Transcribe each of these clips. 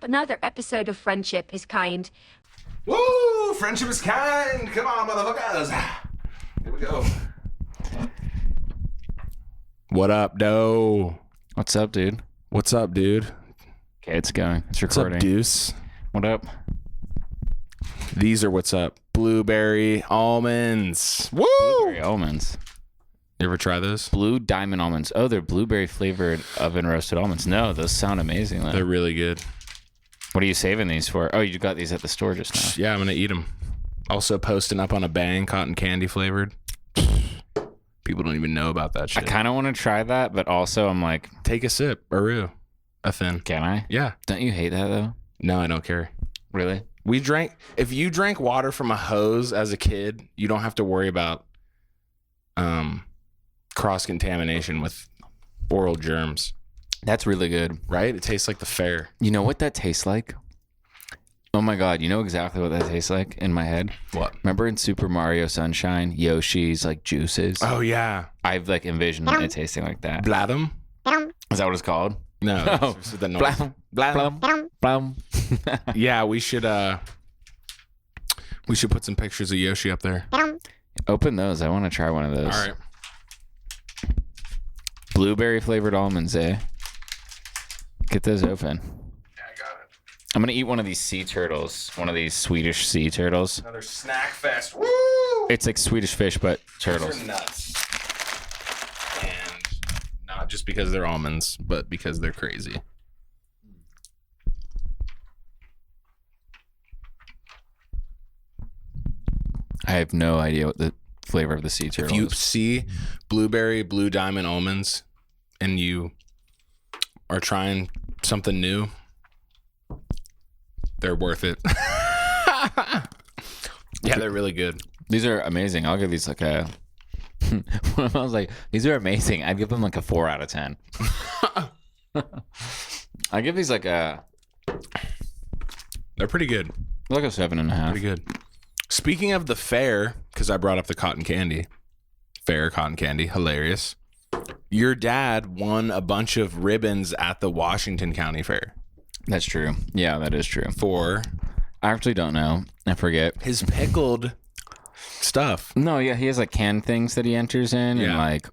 Another episode of Friendship is Kind. Woo! Friendship is kind. Come on, motherfuckers. Here we go. What up, doe? What's up, dude? What's up, dude? Okay, it's going. It's What's recording. up, Deuce? What up? These are what's up. Blueberry almonds. Woo! Blueberry almonds. You ever try those? Blue diamond almonds. Oh, they're blueberry flavored oven roasted almonds. No, those sound amazing. Though. They're really good. What are you saving these for? Oh, you got these at the store just now. Yeah, I'm gonna eat them. Also posting up on a bang, cotton candy flavored. People don't even know about that I shit. kind of want to try that, but also I'm like, Take a sip, Aru. A thin. can I? Yeah. Don't you hate that though? No, I don't care. Really? If you drank water from a hose as a kid, you don't have to worry about cross-contamination with oral germs, That's really good. right? It tastes like the fair. You know what that tastes like? Oh my God, you know exactly what that tastes like in my head? What? Remember in Super Mario Sunshine, Yoshi's like juices? Oh, yeah. I've like envisioned it tasting like that. Bladum? Is that what it's called? No. No. It's the noise. Blum, blum, blum. Yeah, we should put some pictures of Yoshi up there. Open those. I want to try one of those. All right. Blueberry flavored almonds, eh? Get those open. Yeah, I got it. I'm going to eat one of these sea turtles. One of these Swedish sea turtles. Another snack fest. Woo! It's like Swedish fish, but turtles. Those are nuts. And not just because they're almonds, but because they're crazy. I have no idea what the flavor of the sea turtle If you is. see blueberry, blue diamond almonds, and you are trying something new, they're worth it. Yeah, they're really good. These are amazing. I'll give these like a... I was like, these are amazing. I'd give them like a 4 out of 10. I give these like a... They're pretty good. Like a 7.5. Pretty good. Speaking of the fair, because I brought up the cotton candy. Fair cotton candy. Hilarious. Your dad won a bunch of ribbons at the Washington County Fair That's true. Yeah, that is true. for I actually don't know. I forget. his pickled stuff. No, yeah, he has like canned things that he enters in, and Yeah. like,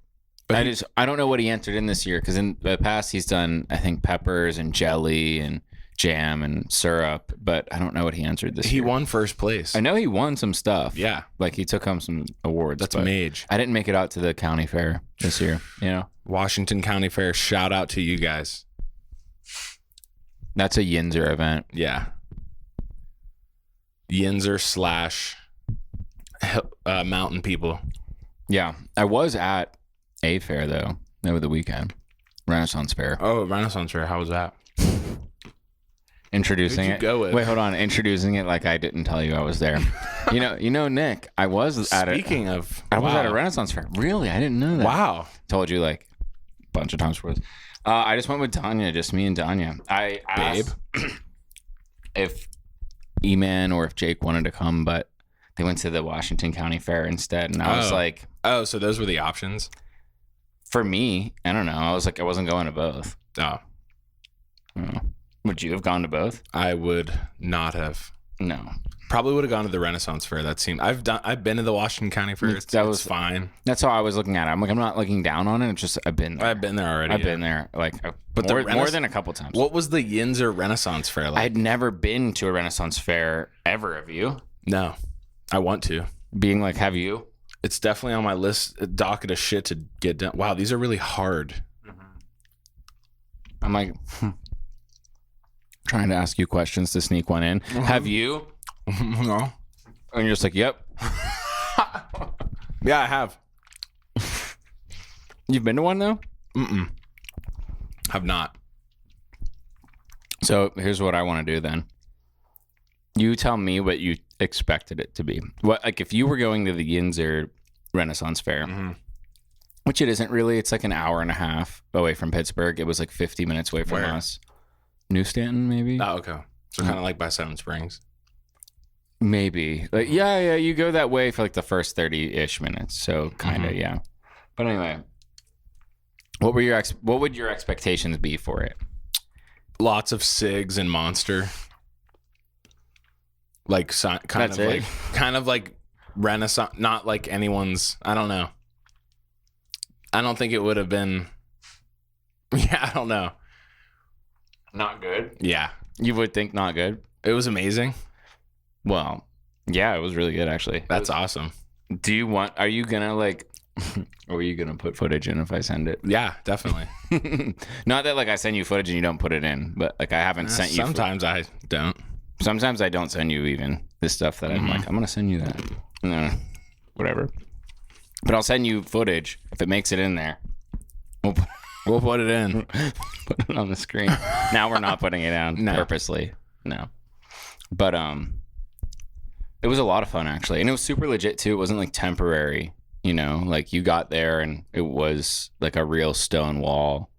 But I don't know what he entered in this year because in the past he's done I think peppers and jelly and jam and syrup, but I don't know what he entered this He year. won first place. I know he won some stuff. Yeah. like he took home some awards. That's but mage. I didn't make it out to the county fair this year. You know, Washington County Fair. Shout out to you guys. that's a Yinzer event. Yeah. Yinzer / mountain people. Yeah, I was at a fair though over the weekend, Renaissance Fair. Oh, Renaissance Fair. How was that? Introducing Who'd you it. go with? Wait, hold on. Introducing it like I didn't tell you I was there. you know, Nick. I was at Speaking of, I was at a wow. Renaissance Fair. Really, I didn't know that. Wow. Told you like a bunch of times before. I just went with Danya, just me and Danya. I asked if E-Man or if Jake wanted to come, but they went to the Washington County Fair instead, and I was Oh. like, Oh, so those were the options. for me, I don't know. I was like, I wasn't going to both. Oh, Oh. Would you have gone to both? I would not have. No. Probably would have gone to the Renaissance Fair. That seemed. I've been to the Washington County Fair. It's fine. That's how I was looking at it. I'm like, I'm not looking down on it. It's just I've been there. I've been there already. I've yeah. been there like But more, the more than a couple times. What was the Yinzer Renaissance Fair like? I'd never been to a Renaissance Fair ever. Have you? No, I want to. Being like, have you? It's definitely on my list, docket of shit to get done. Wow, these are really hard. I'm like, trying to ask you questions to sneak one in. Have you? No. And you're just like, yep. Yeah, I have. You've been to one though? Have not. So here's what I want to do then. You tell me what you expected it to be. What, like if you were going to the Yinzer Renaissance Fair, which it isn't really. It's like an hour and a half away from Pittsburgh. It was like 50 minutes away from Where? us. New Stanton, maybe? Oh, okay. So kind of like by Seven Springs. Maybe. Like, yeah, you go that way for like the first 30-ish minutes. So kind of, yeah. But anyway, what would your expectations be for it? lots of cigs and Monster. Like kind of like Renaissance, not like anyone's. I don't know. I don't think it would have been. Yeah, I don't know. Not good. Yeah, You would think not good. it was amazing. Well, yeah, it was really good actually. That's awesome. Are you gonna like, or are you gonna put footage in if I send it? Yeah, definitely. Not that like I send you footage and you don't put it in, but like I haven't sent you. Sometimes I don't. Sometimes I don't send you even this stuff that I'm like, I'm gonna send you that. No, whatever. But I'll send you footage if it makes it in there. We'll put it in. Put it on the screen. Now we're not putting it down purposely. No. But it was a lot of fun actually, and it was super legit too. It wasn't like temporary, you know. Like you got there and it was like a real stone wall,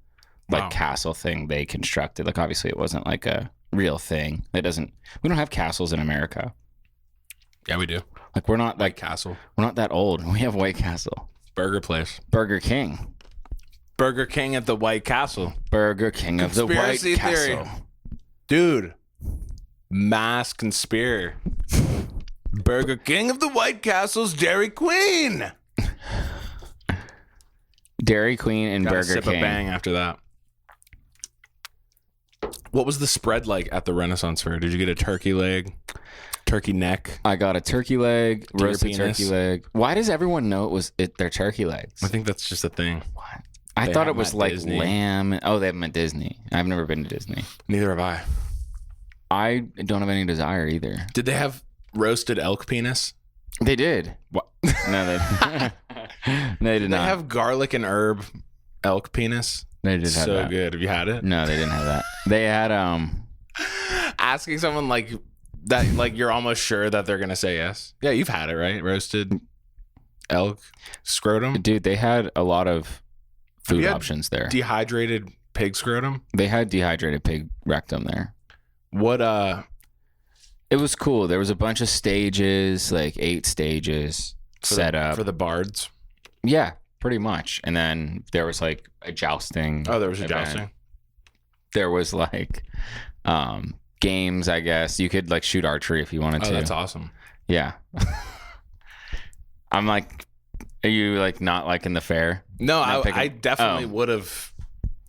like castle thing they constructed. Like obviously it wasn't like a real thing. We don't have castles in America. Yeah, we do. Like we're not like Castle. We're not that old. We have White Castle. Burger place. Burger King. Burger King at the White Castle. Burger King of the White Conspiracy theory. Castle. Dude. Mass conspiracy. Burger King of the White Castle's Dairy Queen. Dairy Queen and Gotta Burger sip King. a bang after that. What was the spread like at the Renaissance Fair? Did you get a turkey leg? Turkey neck? I got a turkey leg, Deer roasted penis. turkey leg. Why does everyone know it was their turkey legs? I think that's just a thing. What? I They thought have it was them at like Disney. lamb. Oh, they have them at Disney. I've never been to Disney. Neither have I. I don't have any desire either. Did they have roasted elk penis? They did. What? No, they no, they did They not. have garlic and herb elk penis. They did have So that. good. Have you had it? No, they didn't have that. They had Asking someone like that, like you're almost sure that they're gonna say yes. Yeah, you've had it, right? Roasted elk scrotum, dude, they had a lot of food you had options there. dehydrated pig scrotum. They had dehydrated pig rectum there. What? It was cool. There was a bunch of stages, like 8 stages set up. for the bards. Yeah, pretty much. And then there was like a jousting. Oh, there was a event. jousting. There was like games, I guess. You could like shoot archery if you wanted Oh, to. that's awesome. Yeah. I'm like, are you like not liking the fair? No, Not picking- I definitely Oh. would have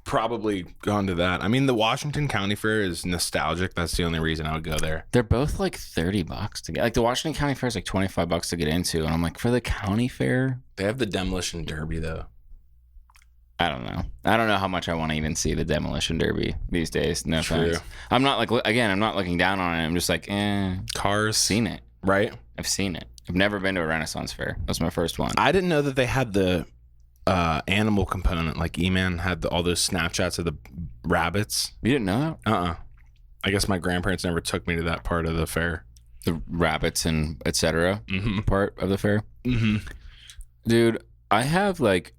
probably gone to that. I mean, the Washington County Fair is nostalgic. That's the only reason I would go there. They're both like $30 to get. Like the Washington County Fair is like $25 to get into, and I'm like, for the county fair, They have the demolition derby though. I don't know. I don't know how much I want to even see the demolition derby these days. No True. offense. I'm not like I'm not looking down on it. I'm just like, Cars, seen it. right? I've seen it. I've never been to a Renaissance fair. That was my first one. I didn't know that they had the animal component. Like E-Man had all those Snapchats of the rabbits. You didn't know that? I guess my grandparents never took me to that part of the fair. The rabbits and etc. Part of the fair. Mm-hmm. Dude, I have like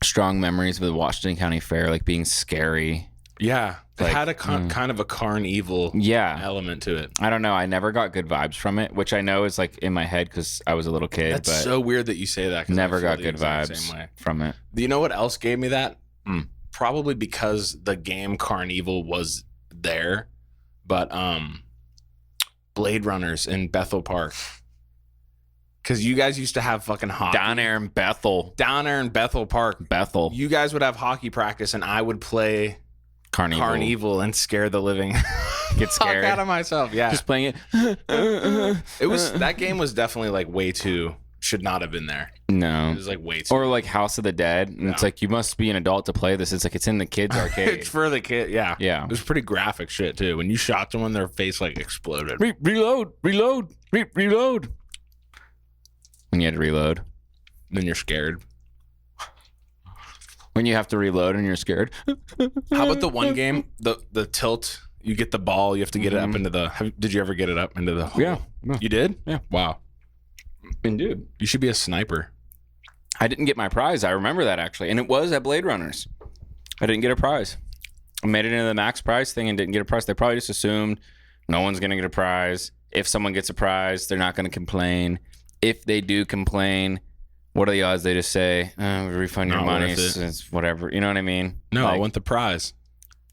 strong memories of the Washington County Fair, like being scary. Yeah, it Like, had a kind of a carnival Yeah. element to it. I don't know. I never got good vibes from it, which I know is like in my head because I was a little kid. That's but so weird that you say that. 'Cause I never feel got the good exact vibes same way. from it. Do you know what else gave me that? Mm. Probably because the game Carnival was there, but Blade Runners in Bethel Park. Because you guys used to have fucking hockey Down there in Bethel. down there in Bethel Park. Bethel. You guys would have hockey practice, and I would play Carnival. and scare the living Get scared. fuck out of myself. Yeah, Just playing it. it was that game was definitely like way too should not have been there. No. It was like way too. Or like House of the Dead. And it's No. like, you must be an adult to play this. It's like, it's in the kids' arcade. It's for the kid. Yeah, Yeah. It was pretty graphic shit too. When you shot someone, their face like exploded. Reload. When you had to reload. Then you're scared. When you have to reload and you're scared. How about the one game, the tilt? You get the ball. You have to get it up into the. Did you ever get it up into the hole? Yeah. You did? Yeah. Wow. And dude, You should be a sniper. I didn't get my prize. I remember that actually. And it was at Blade Runners. I didn't get a prize. I made it into the max prize thing and didn't get a prize. They probably just assumed no one's going to get a prize. If someone gets a prize, they're not going to complain. If they do complain, what are the odds they just say, refund your Not money, worth it. it's whatever. You know what I mean? No, I Like, want the prize.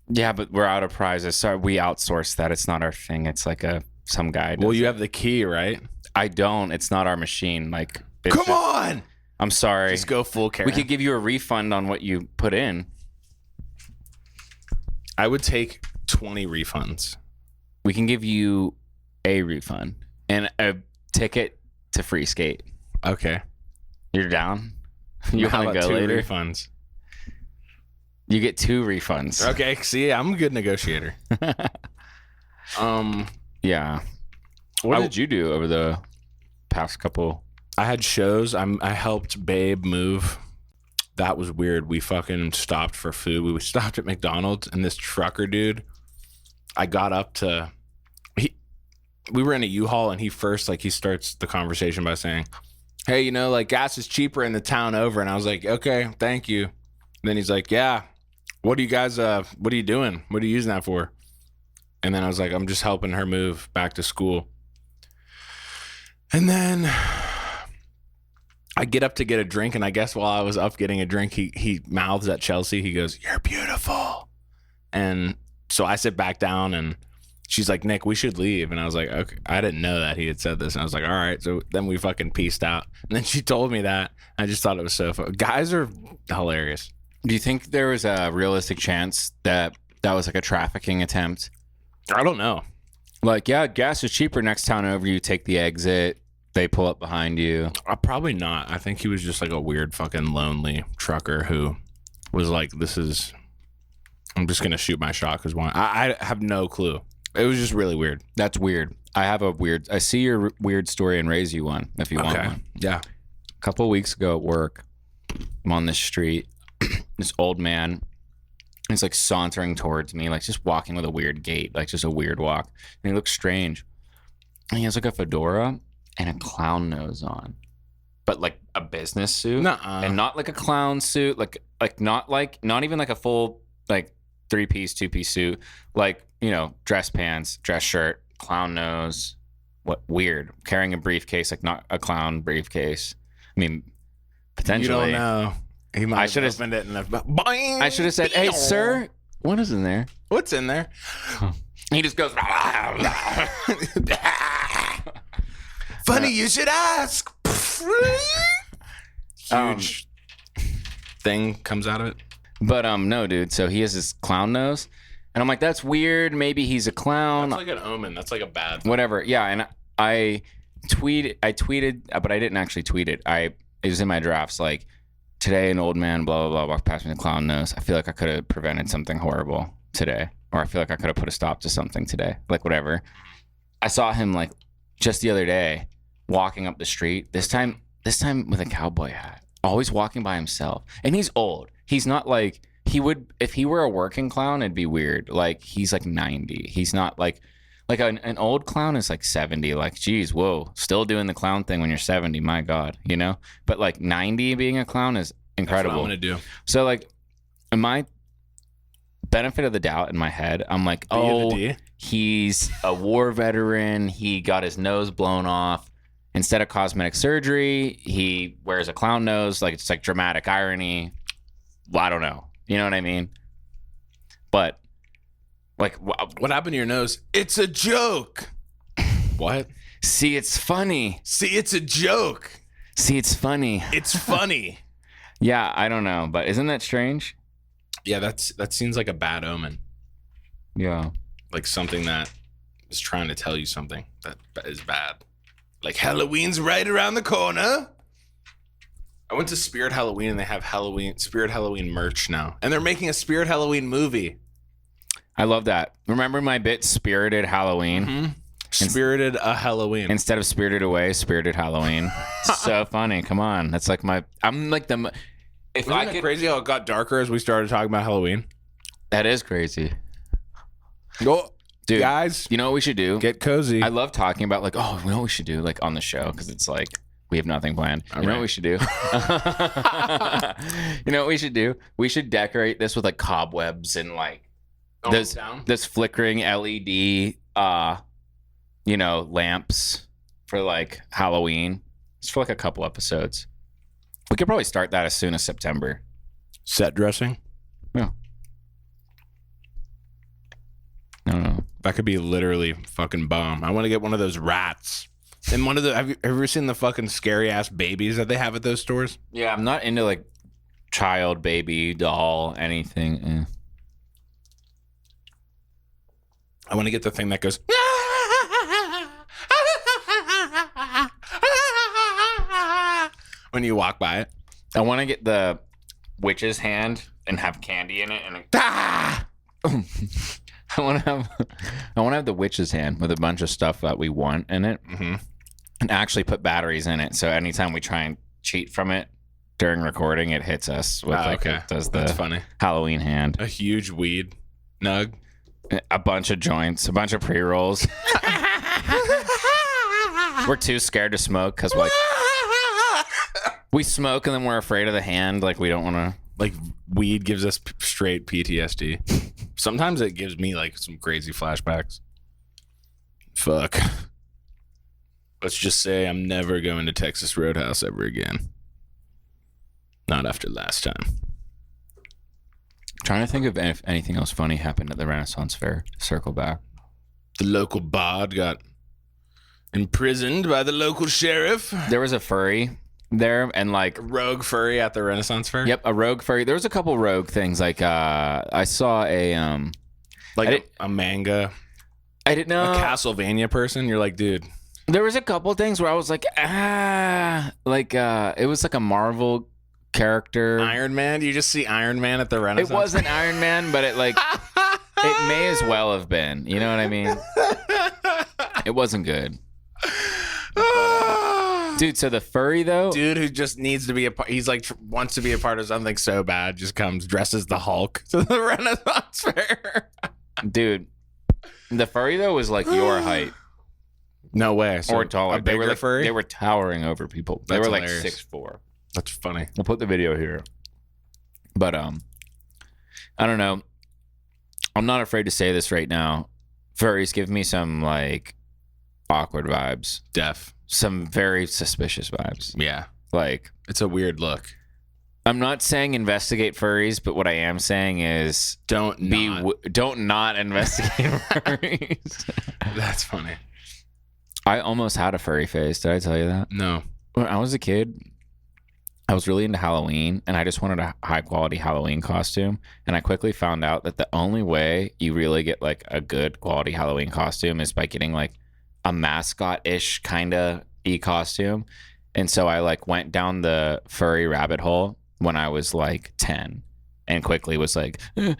Yeah, but we're out of prizes. So we outsource that. It's not our thing. It's like some guy. Well, you have the key, right? I don't. It's not our machine. Like, Come on. I'm sorry. Just go full Karen. We could give you a refund on what you put in. I would take 20 refunds. We can give you a refund and a ticket to free skate. Okay. You're down? You How want to about go 2 later? refunds? You get 2 refunds. Okay. See, I'm a good negotiator. Yeah. What did you do over the past couple? I had shows. I helped Babe move. That was weird. We fucking stopped for food. We stopped at McDonald's, and this trucker dude, I got up to, we were in a U-Haul, and he starts the conversation by saying, hey, you know, like gas is cheaper in the town over. And I was like, okay, thank you. And then he's like, yeah, what are you guys, what are you doing? What are you using that for? And then I was like, I'm just helping her move back to school. And then I get up to get a drink, and I guess while I was up getting a drink, he mouths at Chelsea. He goes, you're beautiful. And so I sit back down, and she's like, Nick, we should leave. And I was like, okay. I didn't know that he had said this. And I was like, all right. So then we fucking peaced out. And then she told me that. I just thought it was so fun. Guys are hilarious. Do you think there was a realistic chance that was like a trafficking attempt? I don't know. Like, yeah, gas is cheaper next town over. You take the exit. They pull up behind you. Probably not. I think he was just like a weird fucking lonely trucker who was like, I'm just going to shoot my shot because I have no clue. It was just really weird. That's weird. I see your weird story and raise you one if you want one. Yeah. A couple of weeks ago at work, I'm on this street. This old man is like sauntering towards me, like just walking with a weird gait, like just a weird walk. And he looks strange. And he has like a fedora and a clown nose on, but like a business suit. Nuh-uh. And not like a clown suit, not even like a full like 3-piece, 2-piece suit, like, you know, dress pants, dress shirt, clown nose. What weird. Carrying a briefcase, like not a clown briefcase. I mean, potentially. You don't know. He might have opened it and boing. I should have said, hey, sir, what is in there? What's in there? He just goes, funny you should ask. Huge thing comes out of it. But no, dude. So he has this clown nose, and I'm like, that's weird. Maybe he's a clown. That's like an omen. That's like a bad thing. Whatever. Yeah, and I tweeted, but I didn't actually tweet it. It was in my drafts. Like, today, an old man, blah blah blah, walked past me with a clown nose. I feel like I could have prevented something horrible today, or I feel like I could have put a stop to something today. Like whatever. I saw him like just the other day walking up the street. This time with a cowboy hat. Always walking by himself, and he's old. He's not like he would if he were a working clown. It'd be weird. Like he's like 90. He's not like an old clown is like 70. Like, geez, whoa, still doing the clown thing when you're 70. My God, you know. But like 90 being a clown is incredible. That's what I'm gonna do. So like, in my benefit of the doubt in my head, I'm like, he's a war veteran. He got his nose blown off. Instead of cosmetic surgery, he wears a clown nose. Like, it's like dramatic irony. Well, I don't know. You know what I mean? But like, what happened to your nose? It's a joke. What? See, it's funny. See, it's a joke. See, it's funny. It's funny. Yeah, I don't know, but isn't that strange? Yeah, that seems like a bad omen. Yeah. Like something that is trying to tell you something that is bad. Like Halloween's right around the corner. I went to Spirit Halloween and they have Spirit Halloween merch now. And they're making a Spirit Halloween movie. I love that. Remember my bit, Spirited Halloween? Mm-hmm. Spirited a Halloween. Instead of Spirited Away, Spirited Halloween. So funny. Come on. That's like I'm like the... Isn't it crazy how it got darker as we started talking about Halloween? That is crazy. Go. Dude, guys, you know what we should do? Get cozy. I love talking about like, oh, you know what we should do like on the show because it's like we have nothing planned. You know what we should do? You know what we should do? We should decorate this with like cobwebs and like this flickering LED, lamps for like Halloween. It's for like a couple episodes. We could probably start that as soon as September. Set dressing. Yeah. I don't know. That could be literally fucking bomb. I want to get one of those rats. And one of the, have you ever seen the fucking scary ass babies that they have at those stores? Yeah, I'm not into like child, baby, doll, anything. I want to get the thing that goes. When you walk by it. I want to get the witch's hand and have candy in it, and I want to have the witch's hand with a bunch of stuff that we want in it, and actually put batteries in it. So anytime we try and cheat from it during recording, it hits us with it does the That's funny. Halloween hand. A huge weed nug. A bunch of joints, a bunch of pre-rolls. We're too scared to smoke because we smoke and then we're afraid of the hand. Like we don't want to. Like weed gives us straight PTSD. Sometimes it gives me like some crazy flashbacks. Fuck. Let's just say I'm never going to Texas Roadhouse ever again. Not after last time. Trying to think of if anything else funny happened at the Renaissance Fair. Circle back. The local bard got imprisoned by the local sheriff. There was a furry there, and like A rogue furry at the Renaissance Fair. yep, a rogue furry. There was a couple rogue things. Like I saw a Like a manga, I didn't know a Castlevania person. You're like, dude. there was a couple things where I was like it was like a Marvel character. Iron Man. You just see Iron Man at the Renaissance. It wasn't Iron Man, but it like it may as well have been. You know what I mean? It wasn't good. Dude, so the furry though, Dude who just needs to be a part. He's like wants to be a part of something so bad. Just comes dressed as the Hulk to the Renaissance Fair. dude, the furry though was like your height No way. So or taller. A bigger They were like, furry. They were towering over people. They That's were hilarious. like 6'4". That's funny. We'll put the video here. But I don't know. I'm not afraid to say this right now. Furries give me some like awkward vibes. Deaf. Some very suspicious vibes. Yeah. Like It's a weird look. I'm not saying investigate furries, but what I am saying is Don't not investigate furries. That's funny. I almost had a furry face. Did I tell you that? No. When I was a kid, I was really into Halloween, and I just wanted a high quality Halloween costume. And I quickly found out that the only way you really get like a good quality Halloween costume is by getting like a mascot-ish kind of costume. And so I like went down the furry rabbit hole when I was like 10 and quickly was like, yeah.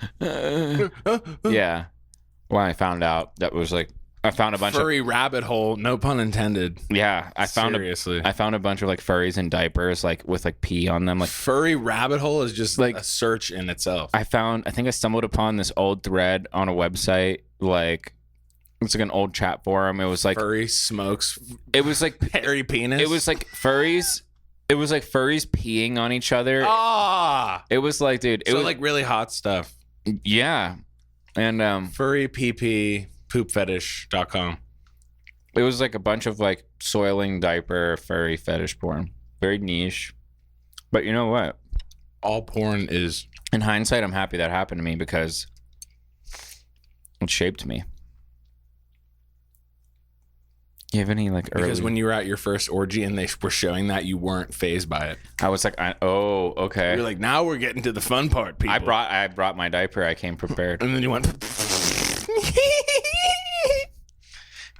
When I found out that was like, I found a bunch furry rabbit hole, no pun intended. yeah, I found Seriously. I found a bunch of like furries in diapers, like with like pee on them. Like Furry rabbit hole is just Like- like a search in itself. I think I stumbled upon this old thread on a website, like it's like an old chat forum. It was like Furry smokes it was like hairy penis. it was like furries. It was like furries peeing on each other. ah. It was like, dude, it So was like really hot stuff. yeah, and Furry PP poopfetish.com. it was like a bunch of like soiling diaper furry fetish porn. Very niche, but you know what? All porn is In hindsight, I'm happy that happened to me because it shaped me. You have any like early? because when you were at your first orgy and they were showing that, you weren't phased by it. I was like, oh, okay. You're like, now we're getting to the fun part, people. I brought my diaper. I came prepared. And then you went.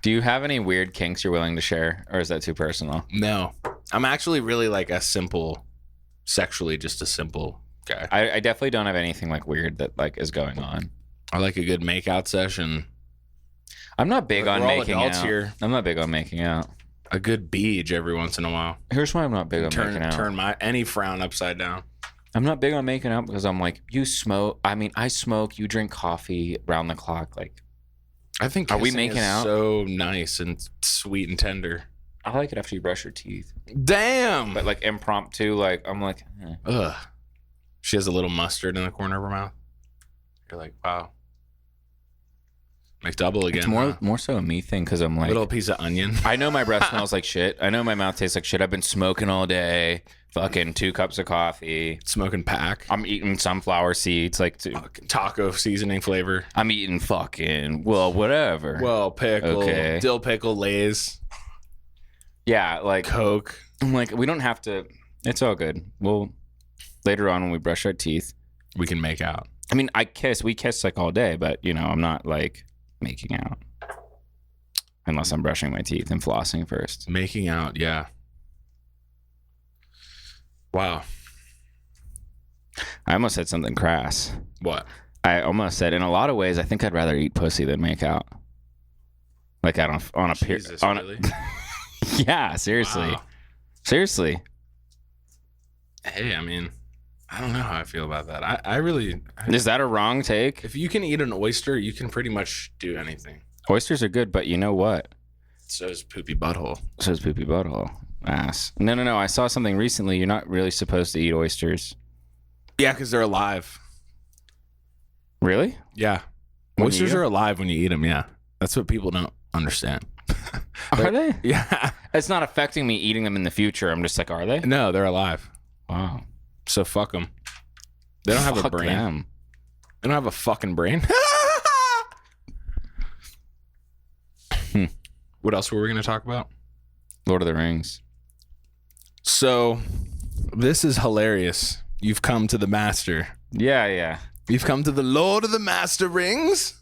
Do you have any weird kinks you're willing to share, or is that too personal? No, I'm actually really like a simple, sexually just a simple guy. I definitely don't have anything like weird that like is going on. I like a good makeout session. I'm not big on We're all making adults out. here. I'm not big on making out. A good beach every once in a while. Here's why I'm not big on making out. Turn my any frown upside down. I'm not big on making out because I'm like, you smoke. I mean, I smoke. You drink coffee round the clock. Like, I think Are we kissing making is out? so nice and sweet and tender. I like it after you brush your teeth. Damn. But like impromptu, like I'm like, Ugh. She has a little mustard in the corner of her mouth. You're like, wow. McDouble again. it's huh? more so a me thing because I'm like, Little piece of onion. I know my breath smells like shit. I know my mouth tastes like shit. I've been smoking all day. fucking 2 cups of coffee. Smoking pack. I'm eating sunflower seeds, like Fucking taco seasoning flavor. I'm eating fucking whatever. Well, pickle, Okay. dill pickle, Lay's, Yeah, like Coke. I'm like, we don't have to. It's all good. We'll later on when we brush our teeth. We can make out. I mean, we kiss like all day, but I'm not like making out unless I'm brushing my teeth and flossing first. Making out, yeah. Wow. I almost said something crass. What? I almost said, in a lot of ways, I think I'd rather eat pussy than make out. Like on a Jesus, on really? Yeah, seriously. Wow. Seriously. Hey, I mean, I don't know how I feel about that. I really... Is that a wrong take? If you can eat an oyster, you can pretty much do anything. Oysters are good, but you know what? So is poopy butthole. So is poopy butthole. Ass. No. I saw something recently. You're not really supposed to eat oysters. Yeah, because they're alive. Really? Yeah. When you Oysters eat 'em? are alive when you eat them, yeah. That's what people don't understand. Are they? Yeah. It's not affecting me eating them in the future. I'm just like, are they? No, they're alive. Wow. So fuck them. They don't have a Fuck brain. them. They don't have a fucking brain. What else were we going to talk about? Lord of the Rings. So, this is hilarious. You've come to the master. Yeah. You've come to the Lord of the Master Rings.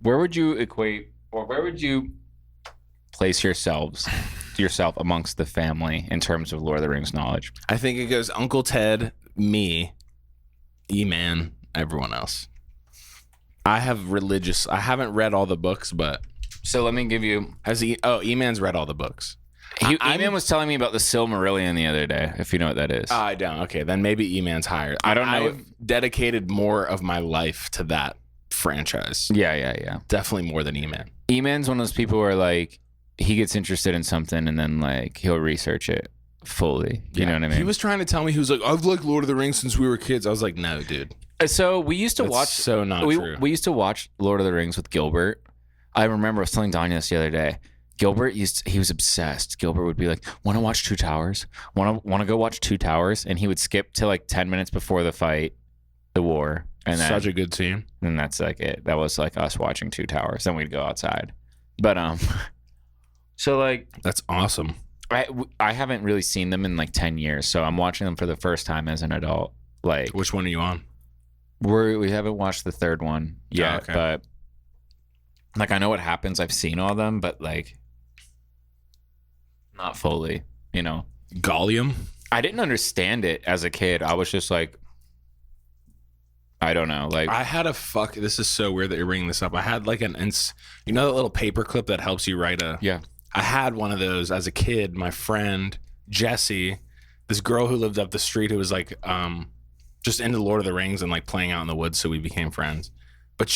Where would you equate, or where would you place yourself amongst the family in terms of Lord of the Rings knowledge? I think it goes Uncle Ted, me, E-Man, everyone else. I haven't read all the books, but So let me give you. E-Man's read all the books. E-Man was telling me about the Silmarillion the other day, if you know what that is. I don't. Okay, then maybe E-Man's higher. I don't know. I've dedicated more of my life to that franchise. Yeah. Definitely more than E-Man. E-Man's one of those people where like he gets interested in something and then like he'll research it fully. You know what I mean? He was trying to tell me, he was like, I've liked Lord of the Rings since we were kids. I was like, no, dude. So we used to That's watch. so not true. We used to watch Lord of the Rings with Gilbert. I remember I was telling Danya this the other day. Gilbert he was obsessed. Gilbert would be like, "Want to watch Two Towers? Want to go watch Two Towers?" And he would skip to like 10 minutes before the fight, the war, and then Such a good scene. and that's like it. That was like us watching Two Towers. Then we'd go outside. But so like That's awesome. I haven't really seen them in like 10 years, so I'm watching them for the first time as an adult. Like Which one are you on? we haven't watched the third one yet, okay. but like I know what happens. I've seen all of them, but like not fully, Gallium? I didn't understand it as a kid. I was just like, I don't know. Like I had this is so weird that you're bringing this up. I had like that little paper clip that helps you write yeah. I had one of those as a kid. My friend, Jessie, this girl who lived up the street who was like, just into Lord of the Rings and like playing out in the woods. So we became friends. But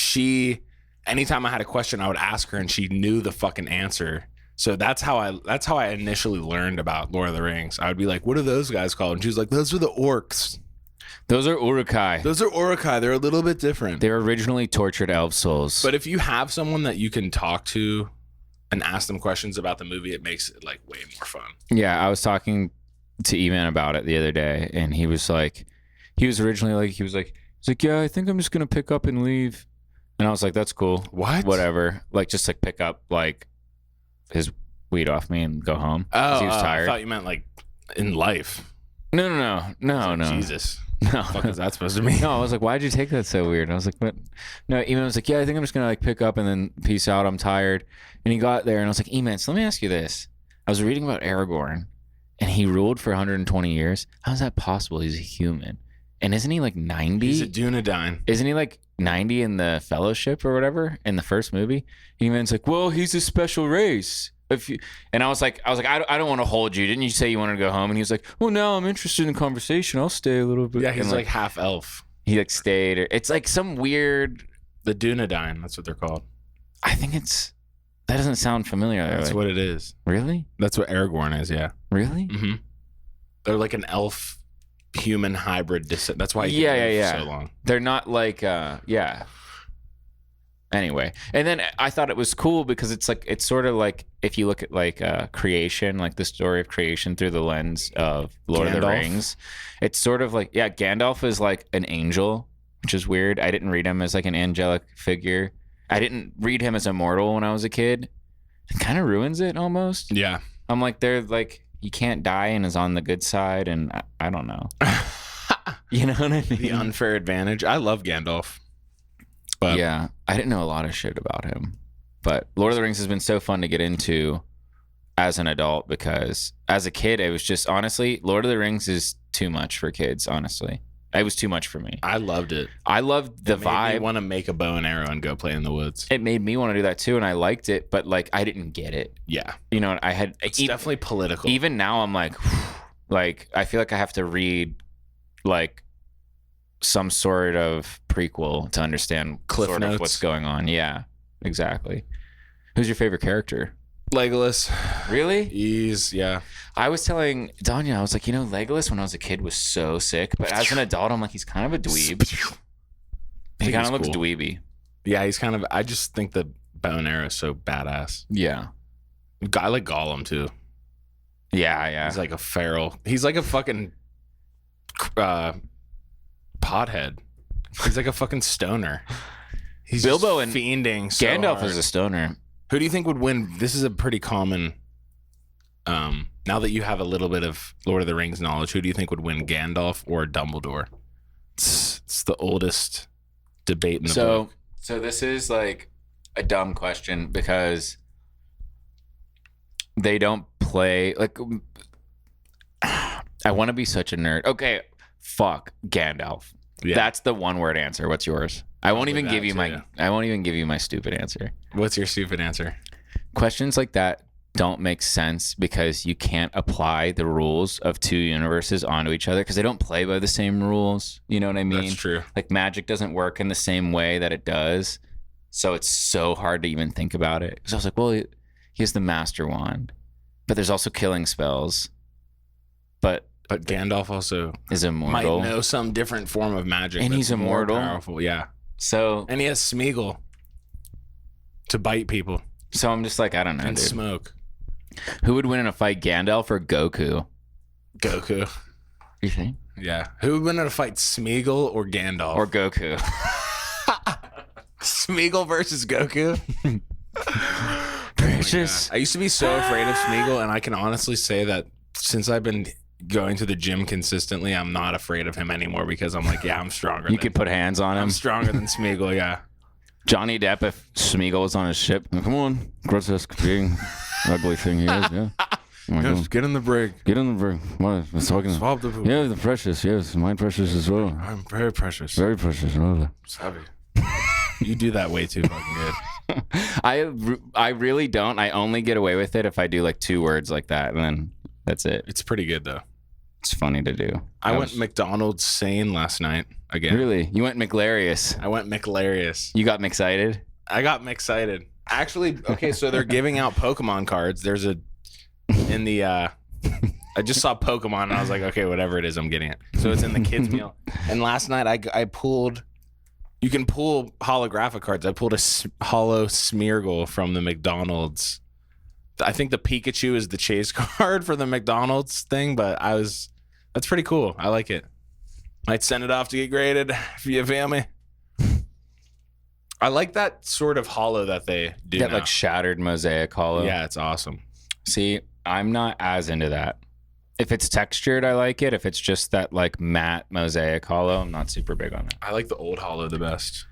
anytime I had a question, I would ask her and she knew the fucking answer. So that's how I initially learned about Lord of the Rings. I would be like, what are those guys called? And she was like, those are the orcs. Those are Uruk-hai. Those are Uruk-hai. They're a little bit different. They're originally tortured elf souls. But if you have someone that you can talk to and ask them questions about the movie, it makes it like way more fun. Yeah, I was talking to Evan about it the other day, and he was like, he's like, yeah, I think I'm just gonna pick up and leave. And I was like, that's cool. What? Whatever. Like, just like pick up like his weed off me and go home. 'cause he was tired. I thought you meant like in life. No. Jesus. No. What the fuck is that supposed to mean? No, I was like, why'd you take that so weird? And I was like, what? No, Eman was like, yeah, I think I'm just gonna like pick up and then peace out. I'm tired. And he got there and I was like, Eman, so let me ask you this. I was reading about Aragorn and he ruled for 120 years. How is that possible? He's a human. And isn't he like 90? He's a Dunedain. Isn't he like 90 in the Fellowship or whatever in the first movie? Eman's like, well, he's a special race. And I was like, I don't want to hold you. Didn't you say you wanted to go home? And he was like, well, now I'm interested in conversation. I'll stay a little bit. Yeah, he's and like half elf. he like stayed. It's like some weird. The Dunedain. That's what they're called. I think that doesn't sound familiar. That's what it is. Really? That's what Aragorn is. Yeah. Really? Mm-hmm. They're like an elf human hybrid. That's why he Yeah. lived so long. They're not like yeah. Anyway, and then I thought it was cool because it's sort of like if you look at like creation, like the story of creation through the lens of Lord of the Rings, it's sort of like, yeah, Gandalf is like an angel, which is weird. I didn't read him as like an angelic figure. I didn't read him as immortal when I was a kid. It kind of ruins it almost. Yeah. I'm like, they're like, he can't die and is on the good side, and I don't know. You know what I mean? The unfair advantage. I love Gandalf. But yeah, I didn't know a lot of shit about him. But Lord of the Rings has been so fun to get into as an adult because as a kid, it was just, honestly, Lord of the Rings is too much for kids, honestly. It was too much for me. I loved it. I loved the vibe. I want to make a bow and arrow and go play in the woods. It made me want to do that too, and I liked it, but like I didn't get it. Yeah. You know, I had... It's definitely political. Even now, I'm like I feel like I have to read like some sort of prequel to understand Cliff sort notes. of what's going on. Yeah, exactly. Who's your favorite character? Legolas. Really? Yeah. I was telling Danya, I was like, Legolas when I was a kid was so sick, but as an adult, I'm like, he's kind of a dweeb. He kind of looks cool. dweeby. Yeah, he's kind of... I just think the bow and arrow is so badass. Yeah. I like Gollum too. Yeah. He's like a feral... He's like a fucking... pothead. He's like a fucking stoner. He's Bilbo just and fiending so Gandalf hard. is a stoner. Who do you think would win? This is a pretty common. Now that you have a little bit of Lord of the Rings knowledge, who do you think would win, Gandalf or Dumbledore? It's the oldest debate in the book. So this is like a dumb question because they don't play like. I want to be such a nerd. Okay, fuck Gandalf. Yeah. That's the one word answer. What's yours? I won't even give you too. I won't even give you my stupid answer. What's your stupid answer? Questions like that don't make sense because you can't apply the rules of two universes onto each other because they don't play by the same rules. You know what I mean? That's true. Like magic doesn't work in the same way that it does. So it's so hard to even think about it. So I was like, well, he has the Master Wand, but there's also killing spells. But Gandalf also is immortal. Might know some different form of magic. And that's he's immortal. More powerful, yeah. So and he has Smeagol to bite people. So I'm just like, I don't know. And dude. smoke. Who would win in a fight, Gandalf or Goku? Goku. You think? Yeah. Who would win in a fight, Smeagol or Gandalf? Or Goku? Smeagol versus Goku. Precious. I used to be so afraid of Smeagol, and I can honestly say that since I've been going to the gym consistently, I'm not afraid of him anymore because I'm like, yeah, I'm stronger. You could put hands on him. I'm stronger than Smeagol, yeah. Johnny Depp, if Smeagol was on his ship, come on, grotesque being, ugly thing he is, yeah. Oh my God. Get in the brig. Get in the brig. What? We're talking. Swap the food. Yeah, the precious. Yes, mine precious as well. I'm very precious. Very precious. Oh. It's heavy. You do that way too fucking good. I really don't. I only get away with it if I do like 2 words like that, and then that's it. It's pretty good though. It's funny to do. I went McDonald's sane last night again. Really? You went McLarious. I went McLarious. You got excited? I got excited. Actually, okay, so they're giving out Pokemon cards. There's a in the I just saw Pokemon and I was like, okay, whatever it is, I'm getting it. So it's in the kids meal. And last night I pulled. You can pull holographic cards. I pulled a hollow Smeargle from the McDonald's. I think the Pikachu is the chase card for the McDonald's thing, but that's pretty cool. I like it. Might send it off to get graded if you feel me. I like that sort of hollow that they do. That now. like shattered mosaic hollow. Yeah, it's awesome. See, I'm not as into that. If it's textured, I like it. If it's just that like matte mosaic hollow, I'm not super big on it. I like the old hollow the best.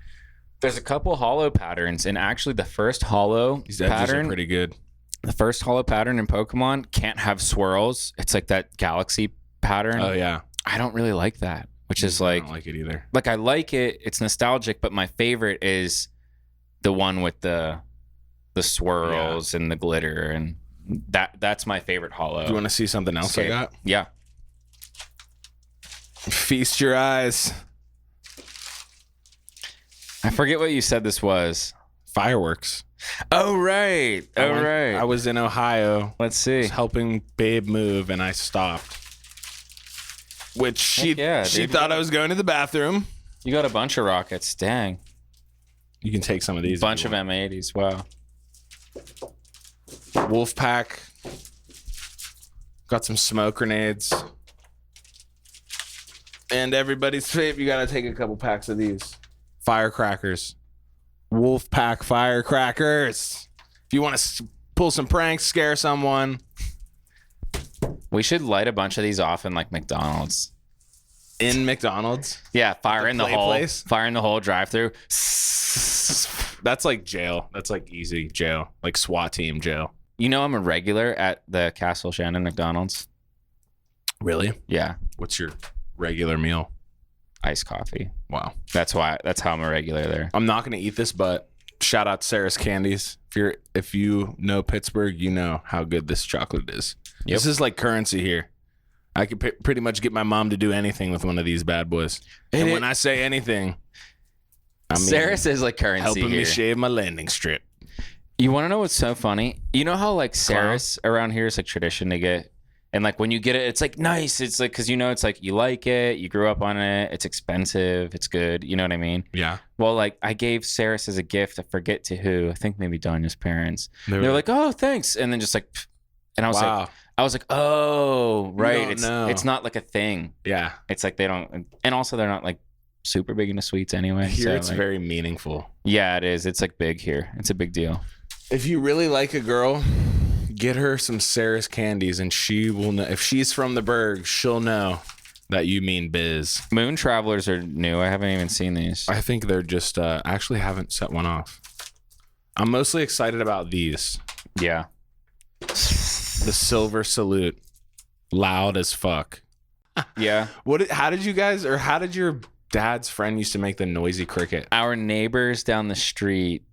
There's a couple hollow patterns, and actually the first hollow These edges pattern, are pretty good. the first hollow pattern in Pokemon can't have swirls. It's like that galaxy pattern. Oh yeah, I don't really like that, which is I like, don't like it either. like I like it. It's nostalgic, but my favorite is the one with the swirls and the glitter, and that's my favorite hollow. Do you want to see something else I got? Yeah. Feast your eyes. I forget what you said this was. Fireworks. Oh, right. I was in Ohio. Let's see. Helping Babe move, and I stopped. Which she yeah, she dude. thought I was going to the bathroom. You got a bunch of rockets. Dang. You can take some of these. Bunch of M80s. Wow. Wolfpack. Got some smoke grenades. And everybody's fave, you gotta take a couple packs of these. Firecrackers. Wolfpack firecrackers. If you want to pull some pranks, scare someone. We should light a bunch of these off in like McDonald's. In McDonald's? Yeah, fire in the play hole. place? Fire in the hole, drive through. That's like jail. That's like easy jail. Like SWAT team jail. You know I'm a regular at the Castle Shannon McDonald's. Really? Yeah. What's your regular meal? Iced coffee. Wow. That's how I'm a regular there. I'm not gonna eat this, but shout out Sarah's Candies. If you know Pittsburgh, you know how good this chocolate is. Yep. This is like currency here. I could pretty much get my mom to do anything with one of these bad boys. And when I say anything, I mean Sarah says like currency helping here. me shave my landing strip. You want to know what's so funny? You know how like Sarah's around here is like tradition to get, and like when you get it, it's like nice. It's like because it's like you like it, you grew up on it, it's expensive, it's good. You know what I mean? Yeah. Well, like I gave Sarah's as a gift. I forget to who. I think maybe Donya's parents. They're like, oh, thanks, and then just like, and I was like, oh, right. It's not like a thing. Yeah. It's like they don't, and also they're not like super big into sweets anyway. Here so, it's like, very meaningful. Yeah, it is. It's like big here. It's a big deal. If you really like a girl, get her some Sarah's Candies, and she will know. If she's from the Berg, she'll know that you mean biz. Moon Travelers are new. I haven't even seen these. I think they're just, I actually haven't set one off. I'm mostly excited about these. Yeah. The Silver Salute. Loud as fuck. Yeah. How did your dad's friend used to make the noisy cricket? Our neighbors down the street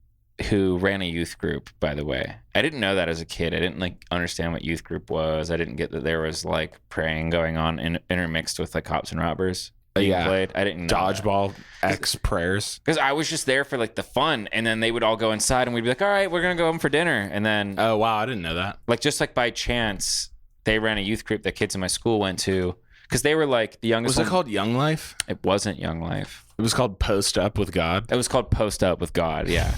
who ran a youth group, by the way. I didn't know that as a kid. I didn't like understand what youth group was. I didn't get that there was like praying going on intermixed with like cops and robbers being played. I didn't know Dodgeball X prayers. because I was just there for like the fun, and then they would all go inside and we'd be like, all right, we're gonna go home for dinner. And then Oh wow, I didn't know that. like just like by chance, they ran a youth group that kids in my school went to because they were like the youngest. Was it called Young Life? It wasn't Young Life. It was called Post Up with God. It was called Post Up with God. Yeah.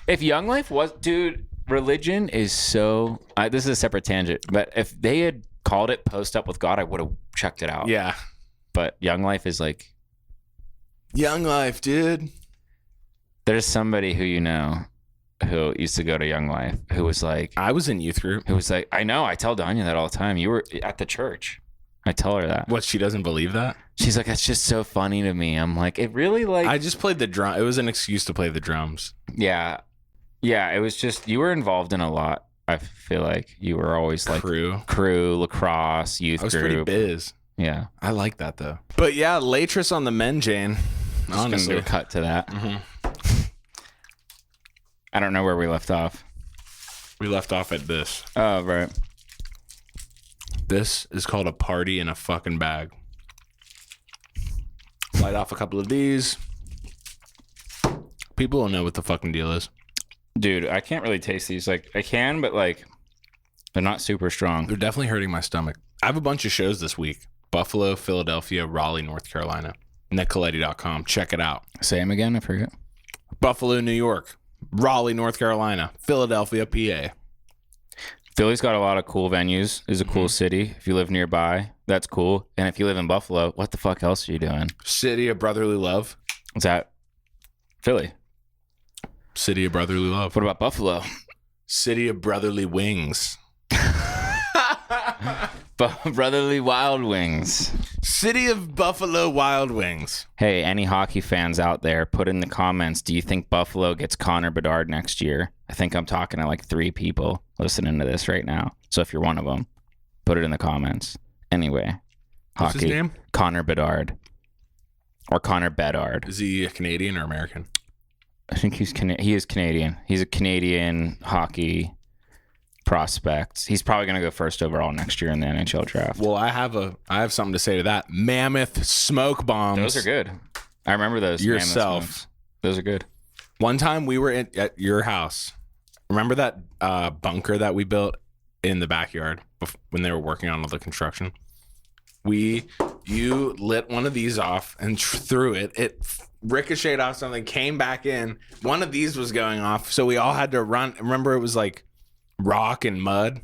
if Young Life was, dude, religion is so. This is a separate tangent, but if they had called it Post Up with God, I would have checked it out. Yeah. But Young Life is like. Young Life, dude. There's somebody who who used to go to Young Life who was like. I was in youth group. Who was like, I know. I tell Donya that all the time. You were at the church. I tell her that. What, she doesn't believe that? She's like, that's just so funny to me. I'm like, it really like. I just played the drum. It was an excuse to play the drums. Yeah. Yeah. It was just, you were involved in a lot. I feel like you were always like crew, lacrosse, youth I was group. pretty biz. Yeah. I like that though. But yeah, Latris on the men, Jane. Just Honestly. gonna do a cut to that. Mm-hmm. I don't know where we left off. We left off at this. Oh, right. This is called a party in a fucking bag. Light off a couple of these. People will know what the fucking deal is. Dude, I can't really taste these. Like, I can, but like, they're not super strong. They're definitely hurting my stomach. I have a bunch of shows this week. Buffalo, Philadelphia, Raleigh, North Carolina. NickColetti.com. Check it out. Say them again, I forget. Buffalo, New York. Raleigh, North Carolina. Philadelphia, PA. Philly's got a lot of cool venues. It's a cool city. If you live nearby, that's cool. And if you live in Buffalo, what the fuck else are you doing? City of Brotherly Love. What's that? Philly. City of Brotherly Love. What about Buffalo? City of Brotherly Wings. Brotherly Wild Wings. City of Buffalo Wild Wings. Hey, any hockey fans out there, put in the comments, do you think Buffalo gets Connor Bedard next year? I think I'm talking to like 3 people listening to this right now. So if you're one of them, put it in the comments. Anyway, What's his name? Connor Bedard. Or Connor Bedard. Is he a Canadian or American? I think he is Canadian. He's a Canadian hockey prospect. He's probably going to go first overall next year in the NHL draft. Well, I have something to say to that. Mammoth smoke bombs. Those are good. I remember those. Yourself. Those are good. One time we were at your house. Remember that bunker that we built in the backyard when they were working on all the construction? You lit one of these off and threw it. It ricocheted off something, came back in. One of these was going off, so we all had to run. Remember, it was like rock and mud.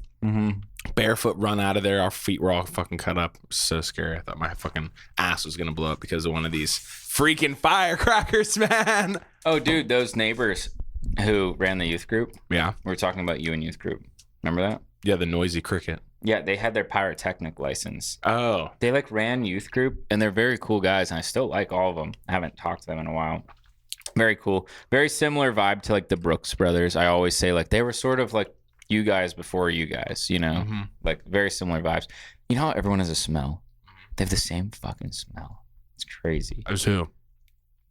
Barefoot run out of there. Our feet were all fucking cut up. It was so scary. I thought my fucking ass was gonna blow up because of one of these freaking firecrackers, man. Oh, dude, those neighbors who ran the youth group. Yeah. We were talking about you and youth group. Remember that? Yeah, the noisy cricket. Yeah, they had their pyrotechnic license. Oh. They like ran youth group, and they're very cool guys, and I still like all of them. I haven't talked to them in a while. Very cool. Very similar vibe to like the Brooks brothers. I always say like they were sort of like you guys before you guys, you know? Like very similar vibes. You know how everyone has a smell? They have the same fucking smell. It's crazy. As who?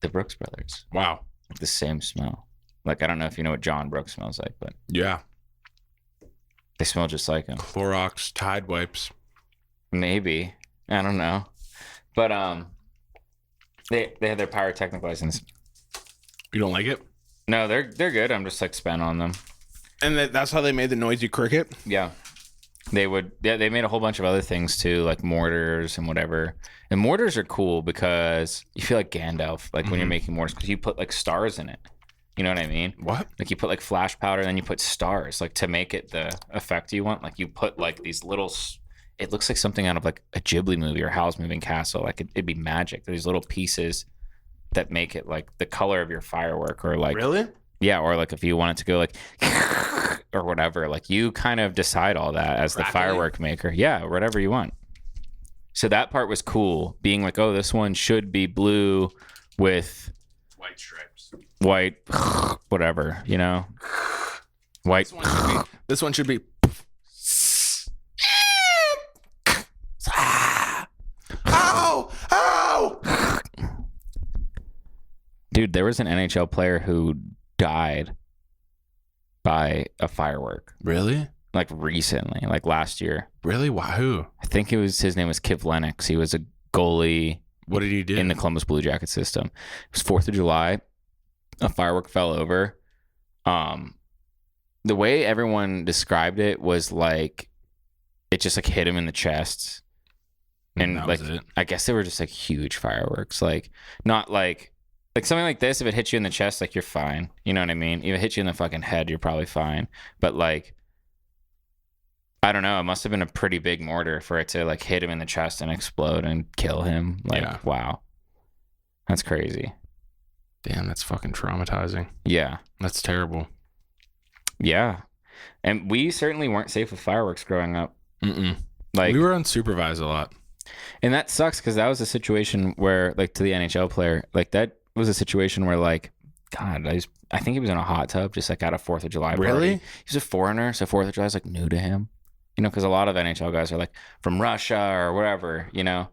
The Brooks brothers. Wow. Like the same smell. Like I don't know if you know what John Brooks smells like, but Yeah. they smell just like him. Clorox, Tide wipes. Maybe. I don't know. But they had their pyrotechnic license. You don't like it? No, they're good. I'm just like spent on them. And that's how they made the noisy cricket? Yeah. They made a whole bunch of other things too, like mortars and whatever. And mortars are cool because you feel like Gandalf, like when you're making mortars, because you put like stars in it. You know what I mean? What? Like you put like flash powder, and then you put stars, like to make it the effect you want. Like you put like these little, it looks like something out of like a Ghibli movie or Howl's Moving Castle. Like it'd be magic. These little pieces that make it like the color of your firework, or like Really? yeah, or like if you want it to go like or whatever, like you kind of decide all that as the firework maker. Yeah, whatever you want. So that part was cool, being like, oh, this one should be blue with White stripes. white, whatever, you know, white. This one should be. Ow! Ow! Dude, there was an NHL player who died by a firework, Really? like recently, like last year. Really? Wahoo! I think his name was Kiv Lennox. He was a goalie What did he do? in the Columbus Blue Jacket system. It was 4th of July. A firework fell over. The way everyone described it was like it just like hit him in the chest. And that like was it. I guess they were just like huge fireworks. Like not like something like this, if it hits you in the chest, like you're fine. You know what I mean? If it hits you in the fucking head, you're probably fine. But like I don't know, it must have been a pretty big mortar for it to like hit him in the chest and explode and kill him. Like, Yeah. wow. That's crazy. Damn, that's fucking traumatizing. Yeah. That's terrible. Yeah. And we certainly weren't safe with fireworks growing up. Like We were unsupervised a lot. and that sucks because that was a situation where like to the NHL player, like that was a situation where like God, I think he was in a hot tub just like at a 4th of July party. Really? He's a foreigner, so 4th of July is like new to him. You know, because a lot of NHL guys are like from Russia or wherever, you know.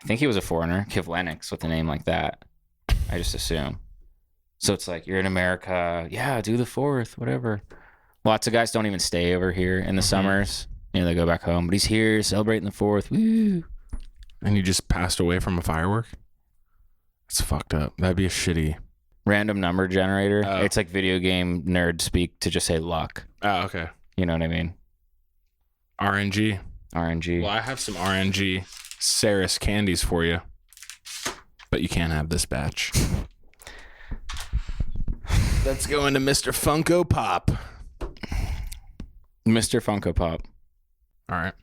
I think he was a foreigner, Kiv Lennox with a name like that. I just assume. So it's like, you're in America. Yeah, do the 4th, whatever. Lots of guys don't even stay over here in the summers. You know, they go back home. But he's here celebrating the 4th. Woo. And you just passed away from a firework? It's fucked up. That'd be a shitty. Random number generator. Oh. It's like video game nerd speak to just say luck. Oh, okay. You know what I mean? RNG. RNG. Well, I have some RNG Saris candies for you. But you can't have this batch. Let's go into Mr. Funko Pop. Mr. Funko Pop. All right.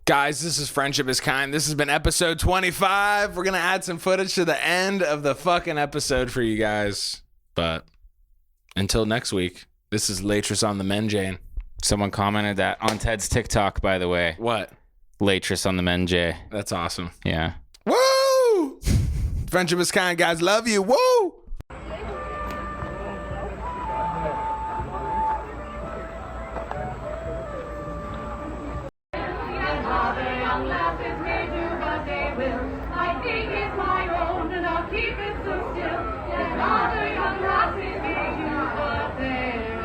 Guys, this is Friendship is Kind. This has been episode 25. We're going to add some footage to the end of the fucking episode for you guys. But until next week, this is Latris on the Menjane. Someone commented that on Ted's TikTok, by the way. What? Latris on the Menjay. That's awesome. Yeah. Woo! Friendship is Kind, guys. Love you. Woo! I think it's my own and I'll keep it so still. And other young lasses may do what they will.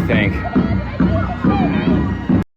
think?